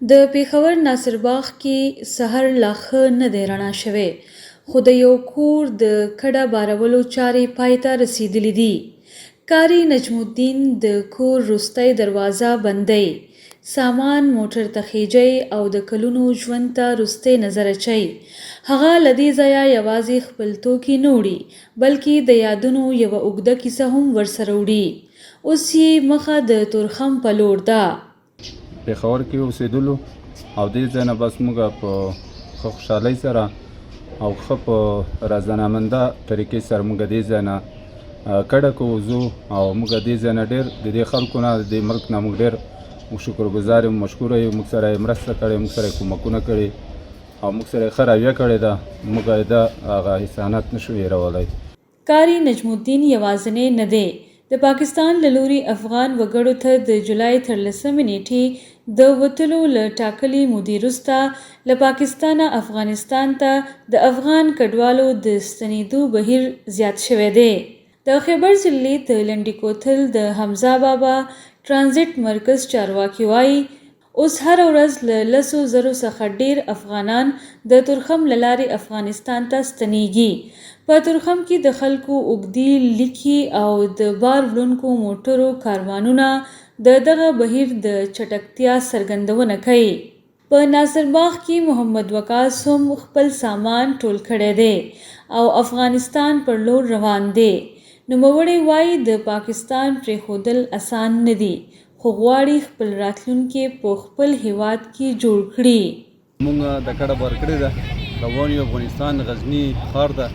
د پېښور ناصرباغ کې سحر لا ښه نه دی رڼا شوی، خو د یو کور د کډه بارولو چارې پای ته رسېدلې دي. کاري نجم الدین د کور وروستۍ دروازه بندوي، سامان موټر ته خیجی او د کلونو ژوند ته وروستی نظر اچوي. هغه له دې ځایه یوازې خپل توکي نه وړي، بلکې د یادونو یوه اوږده کیسه هم ورسره وړي. اوس یې مخه د تورخم په لور ده. پېښور کې اوسېدلو او دې ځای نه بس موږ په ښه خوشحالۍ سره او ښه په رضانامنده طریقې سره موږ دې ځای نه کډه کوو ځو او موږ دې ځای نه ډېر د دې خلکو نه د دې ملک نه موږ ډېر شکرګزار یو، مشکوره یو. موږ سره یې مرسته کړې، موږ سره یې کومکونه کړي او موږ سره یې ښه رویه کړې ده. موږ یې د هغه احسانات نشو هېرولی. کاري نجم الدین یوازینی نه دی. د پاکستان له لوري افغان وګړو ته د جولای 13 نیټې د وتلو له ټاکلې مودې وروسته له پاکستانه افغانستان ته د افغان کډوالو د ستنېدو بهیر زیات شوی دی. د خیبر ضلعې د لنډي کوتل د حمزه بابا ټرانزیټ مرکز چارواکي وایي اوس هره ورځ له 10,000 څخه ډیر افغانان د تورخم له لارې افغانستان ته ستنېږي. په تورخم کې د خلکو اوږدې لیکې او د بار وړونکو موټرو کاروانونه د دغه بهیر د چټکتیا څرګندونه کوي. په ناصرباغ کې محمد وقاص هم خپل سامان ټول کړی دی او افغانستان پر لور روان دی. نوموړی وایي د پاکستان پرېښودل اسان نه دي، خو غواړي خپل راتلونکی په خپل هیواد کې جوړ کړي. موږ د کډه بار کړې ده، روان یو افغانستان غزني ښار ده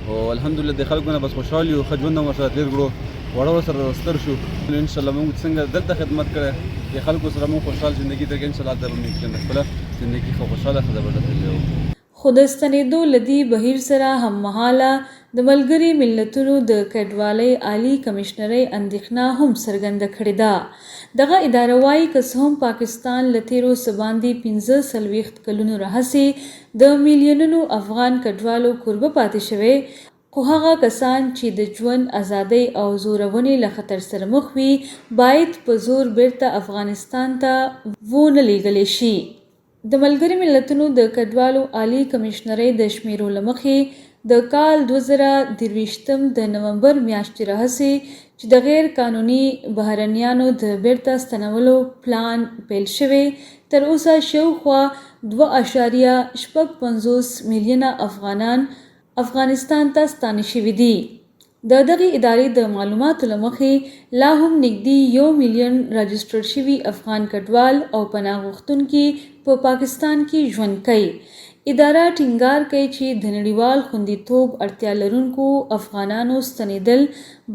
او الحمدلله د خلکو نه بس خوشحال یو، ښه ژوند هم ورسره تېر کړو، واړه ورسره ستر شو. انشاءالله موږ څنګه دلته خدمت کړی د خلکو سره موږ خوشحال ژندګي تېر کړو. انشاءالله هلته به موږ خپله ژندګي ښه خوشحاله ښه زبردسته. خو د ستنېدو له دې بهیر سره هممهاله د ملګري ملتونو د کډوالۍ عالي کمشنرۍ اندېښنه هم څرګنده کړې ده. دغه اداره وایي که څه هم پاکستان له تېرو څه باندې 45 کلونو راهیسې د میلیونونو افغان کډوالو کوربه پاتې شوی، خو هغه کسان چې د ژوند ازادۍ او زورونې له خطر سره مخ وي باید په زور بیرته افغانستان ته ونه لیږلی شي. د ملګري ملتونو د کډوالو عالي کمشنرۍ د شمیرو له مخې د کال 2023 د نومبر میاشتې راهیسې چې د غیر قانوني بهرنیانو د بیرته ستنولو پلان پیل شوی، تر اوسه شاوخوا 2.55 میلیونه افغانان افغانستان ته ستانه شوي دي. د دغې ادارې د معلوماتو له مخې لا هم نږدې 1 میلیون راجسټر شوي افغان کډوال او پناه غوښتونکي په پاکستان کې ژوند کوي. اداره ټینګار کوي چې د نړیوال خوندیتوب اړتیا لرونکو افغانانو ستنېدل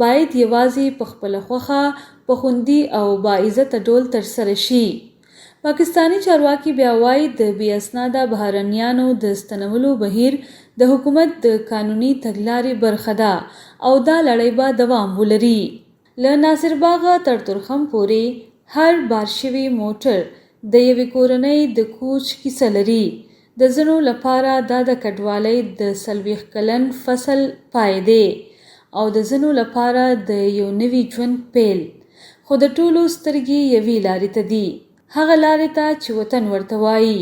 باید یوازې په خپله خوښه په خوندي او باعزته ډول ترسره شي. پاکستاني چارواکي بیا وایي د بې اسناده بهرنیانو د ستنولو بهیر د حکومت د قانوني تګلارې برخه ده او دا لړۍ به دوام ولري. له ناصرباغه تر تورخم پورې هر بار شوی موټر د یوې کورنۍ د کوچ کیسه لري. د ځینو لپاره دا د کډوالۍ د 40 کلن فصل پای دی او د ځینو لپاره د یو نوي ژوند پیل. خو د ټولو سترګې یوې لارې ته دي، هغه لارې ته چې وطن ورته وایي.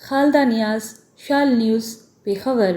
خالده نیاز، شال نیوز، پېښور.